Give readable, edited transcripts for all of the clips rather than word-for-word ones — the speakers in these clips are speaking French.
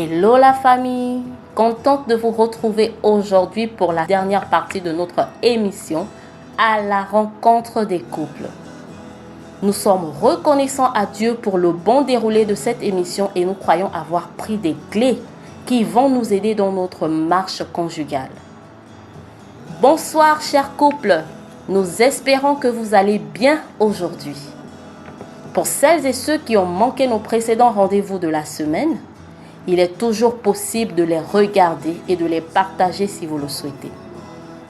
Hello la famille, contente de vous retrouver aujourd'hui pour la dernière partie de notre émission à la rencontre des couples. Nous sommes reconnaissants à Dieu pour le bon déroulé de cette émission et nous croyons avoir pris des clés qui vont nous aider dans notre marche conjugale. Bonsoir chers couples, nous espérons que vous allez bien aujourd'hui. Pour celles et ceux qui ont manqué nos précédents rendez-vous de la semaine, il est toujours possible de les regarder et de les partager si vous le souhaitez.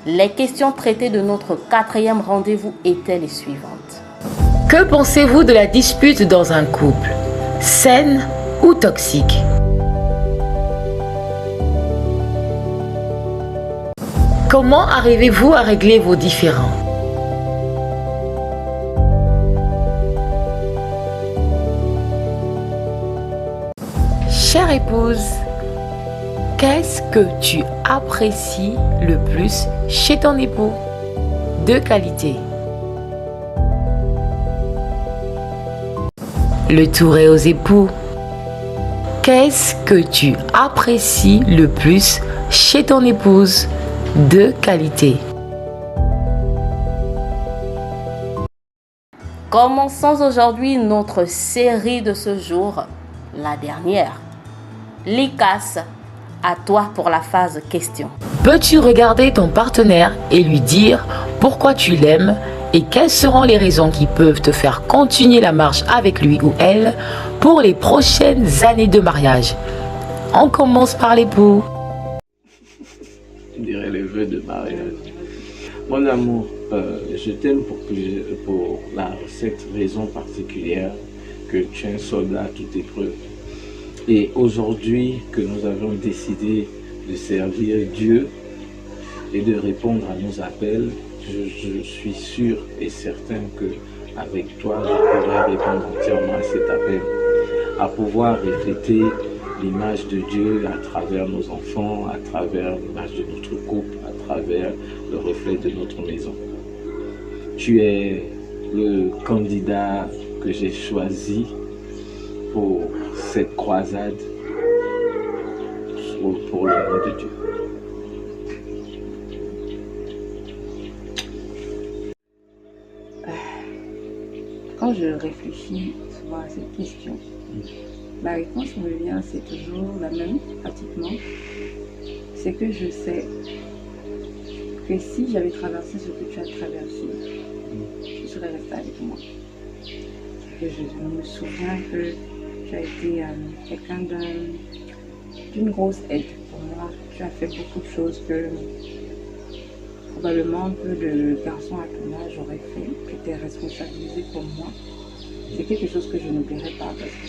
Les questions traitées de notre 4e rendez-vous étaient les suivantes. Que pensez-vous de la dispute dans un couple? Saine ou toxique? Comment arrivez-vous à régler vos différends? Chère épouse, qu'est-ce que tu apprécies le plus chez ton époux? De qualité. Le tour est aux époux. Qu'est-ce que tu apprécies le plus chez ton épouse? De qualité. Commençons aujourd'hui notre série de ce jour, la dernière. Likas, à toi pour la phase question. Peux-tu regarder ton partenaire et lui dire pourquoi tu l'aimes et quelles seront les raisons qui peuvent te faire continuer la marche avec lui ou elle pour les prochaines années de mariage? On commence par l'époux. Je dirais les vœux de mariage. Mon amour, je t'aime pour cette raison particulière que tu es un soldat à toute épreuve. Et aujourd'hui que nous avons décidé de servir Dieu et de répondre à nos appels, je suis sûr et certain qu'avec toi, je pourrai répondre entièrement à cet appel, à pouvoir refléter l'image de Dieu à travers nos enfants, à travers l'image de notre couple, à travers le reflet de notre maison. Tu es le candidat que j'ai choisi pour cette croisade pour le nom de Dieu. Quand je réfléchis souvent à cette question, la réponse qui me vient, c'est toujours la même, pratiquement. C'est que je sais que si j'avais traversé ce que tu as traversé, tu serais resté avec moi. Et je me souviens que tu as été quelqu'un d'une grosse aide pour moi. Tu as fait beaucoup de choses que probablement peu de garçons à ton âge auraient fait. Tu t'es responsabilisé pour moi. C'est quelque chose que je n'oublierai pas parce que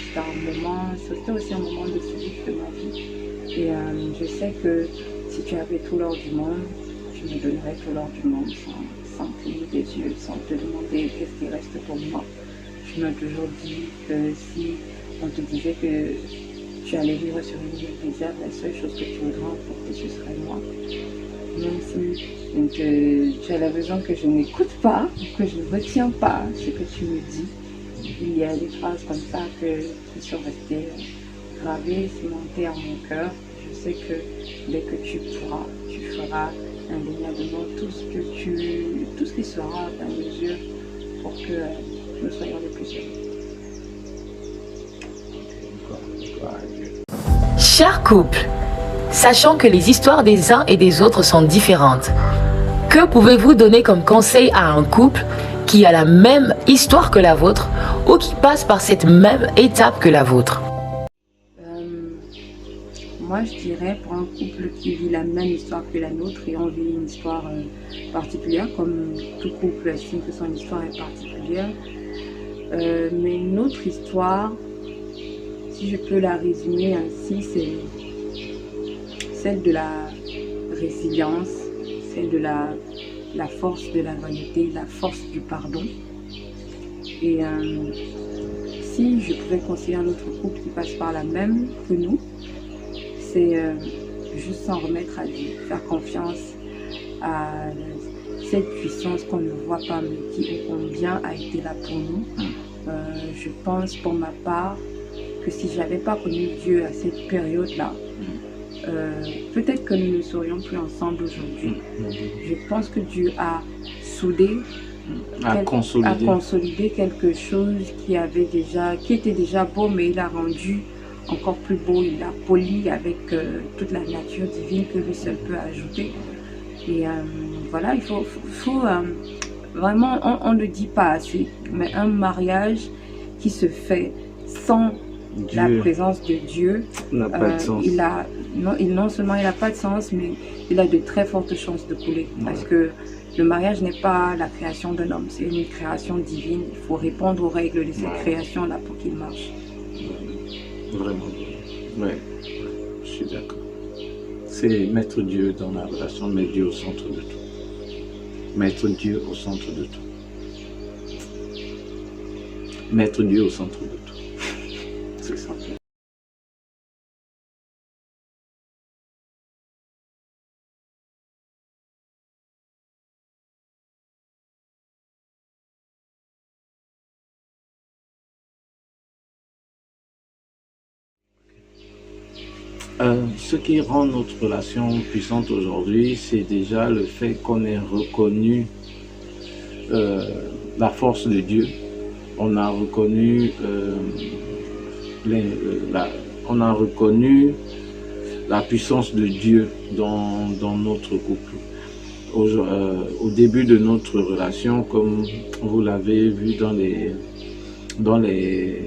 c'était aussi un moment décisif de ma vie. Et je sais que si tu avais tout l'or du monde, tu me donnerais tout l'or du monde sans cligner des yeux, sans te demander qu'est-ce qui reste pour moi. Tu m'as toujours dit que si on te disait que tu allais vivre sur une île déserte, la seule chose que tu voudrais emporter, ce serait moi. Même si tu as la besoin que je n'écoute pas, que je ne retiens pas ce que tu me dis, il y a des phrases comme ça qui sont restées gravées, cimentées à mon cœur. Je sais que dès que tu pourras, tu feras indéniablement tout ce qui sera à ta mesure pour que nous soyons les plus heureux. Cher couple, sachant que les histoires des uns et des autres sont différentes, que pouvez-vous donner comme conseil à un couple qui a la même histoire que la vôtre ou qui passe par cette même étape que la vôtre? Moi, je dirais pour un couple qui vit la même histoire que la nôtre et on vit une histoire particulière, comme tout couple estime que son histoire est particulière. Mais notre histoire, si je peux la résumer ainsi, c'est celle de la résilience, celle de la force de la loyauté, la force du pardon. Et si je pouvais conseiller un autre couple qui passe par la même que nous, c'est juste s'en remettre à Dieu, faire confiance à cette puissance qu'on ne voit pas mais qui ô combien a été là pour nous. Je pense pour ma part que si je n'avais pas connu Dieu à cette période-là, peut-être que nous ne serions plus ensemble aujourd'hui. Je pense que Dieu a soudé, a consolidé quelque chose qui était déjà beau, mais il a rendu encore plus beau. Il l'a poli avec toute la nature divine que lui seul peut ajouter. Et voilà, il faut vraiment, on ne le dit pas assez, mais un mariage qui se fait sans la présence de Dieu, n'a pas de sens. Non seulement il n'a pas de sens, mais il a de très fortes chances de couler. Parce que le mariage n'est pas la création d'un homme, c'est une création divine. Il faut répondre aux règles de cette création-là pour qu'il marche. Vraiment. Oui, je suis d'accord. C'est mettre Dieu dans la relation, mettre Dieu au centre de tout. Mettre Dieu au centre de tout. Mettre Dieu au centre de tout. C'est ça. Ce qui rend notre relation puissante aujourd'hui, c'est déjà le fait qu'on ait reconnu la force de Dieu. On a reconnu la puissance de Dieu dans notre couple. Au début de notre relation, comme vous l'avez vu dans les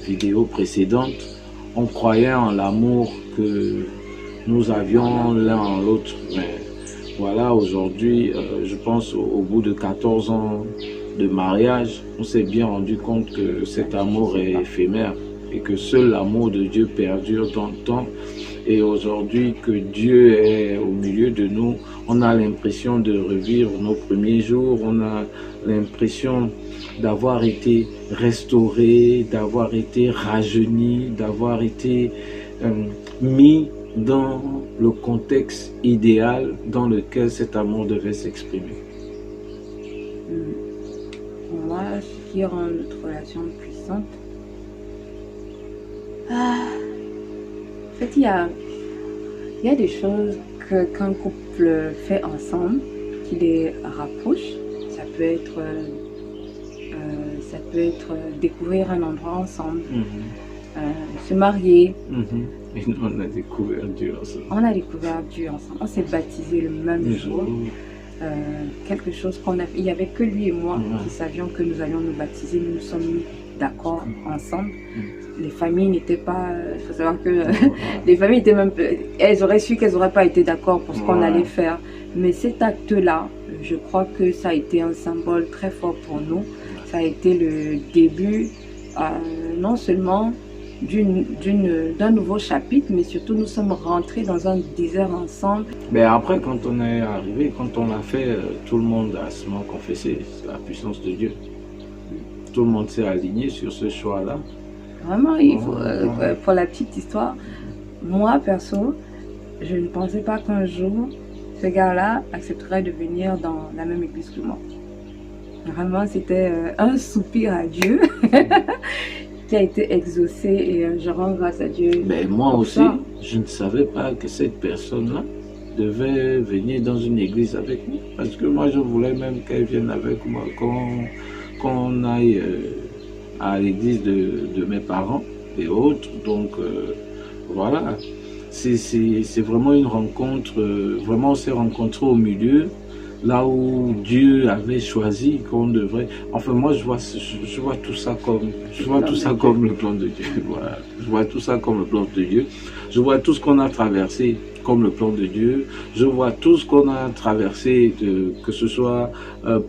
vidéos précédentes, on croyait en l'amour que nous avions l'un en l'autre. Mais voilà, aujourd'hui, je pense au bout de 14 ans de mariage, on s'est bien rendu compte que cet amour est éphémère et que seul l'amour de Dieu perdure dans le temps. Et aujourd'hui que Dieu est au milieu de nous, on a l'impression de revivre nos premiers jours, on a l'impression d'avoir été restauré, d'avoir été rajeuni, d'avoir été mis dans le contexte idéal dans lequel cet amour devait s'exprimer. Pour moi, ce qui rend notre relation puissante, en fait, il y a des choses qu'un couple fait ensemble qui les rapproche. Ça peut être découvrir un endroit ensemble, se marier. Et nous, on a découvert Dieu ensemble. On a découvert Dieu ensemble. On s'est baptisé le même jour. Quelque chose il n'y avait que lui et moi qui savions que nous allions nous baptiser. Nous nous sommes mis d'accord ensemble. Les familles n'étaient pas... Il faut savoir que les familles étaient même... Elles auraient su qu'elles n'auraient pas été d'accord pour ce qu'on allait faire. Mais cet acte-là, je crois que ça a été un symbole très fort pour nous. Ça a été le début, non seulement d'un nouveau chapitre, mais surtout nous sommes rentrés dans un désert ensemble. Mais après, quand on est arrivé, quand on l'a fait, tout le monde a seulement confessé la puissance de Dieu. Tout le monde s'est aligné sur ce choix-là. Vraiment, pour la petite histoire, moi perso, je ne pensais pas qu'un jour, ce gars-là accepterait de venir dans la même église que moi. Vraiment, c'était un soupir à Dieu qui a été exaucé et je rends grâce à Dieu. Mais moi aussi, je ne savais pas que cette personne-là devait venir dans une église avec nous. Parce que moi, je voulais même qu'elle vienne avec moi, qu'on aille à l'église de mes parents et autres. Donc, voilà. C'est vraiment une rencontre. Vraiment, on s'est rencontrés au milieu. Là où Dieu avait choisi qu'on devrait... Enfin, moi, je vois tout ça comme le plan de Dieu. Voilà. Je vois tout ça comme le plan de Dieu. Je vois tout ce qu'on a traversé comme le plan de Dieu. Je vois tout ce qu'on a traversé, que ce soit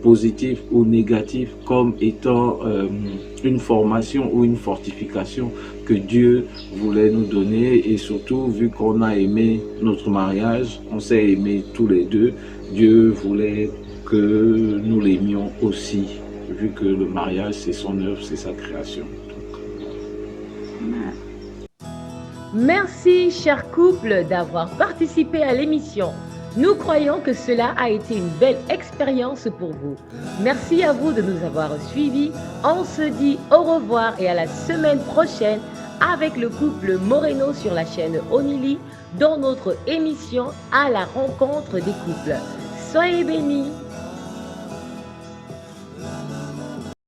positif ou négatif, comme étant une formation ou une fortification que Dieu voulait nous donner. Et surtout, vu qu'on a aimé notre mariage, on s'est aimé tous les deux, Dieu voulait que nous l'aimions aussi, vu que le mariage, c'est son œuvre, c'est sa création. Merci, chers couples, d'avoir participé à l'émission. Nous croyons que cela a été une belle expérience pour vous. Merci à vous de nous avoir suivis. On se dit au revoir et à la semaine prochaine avec le couple Moreno sur la chaîne Onili dans notre émission À la rencontre des couples. Soyez bénis.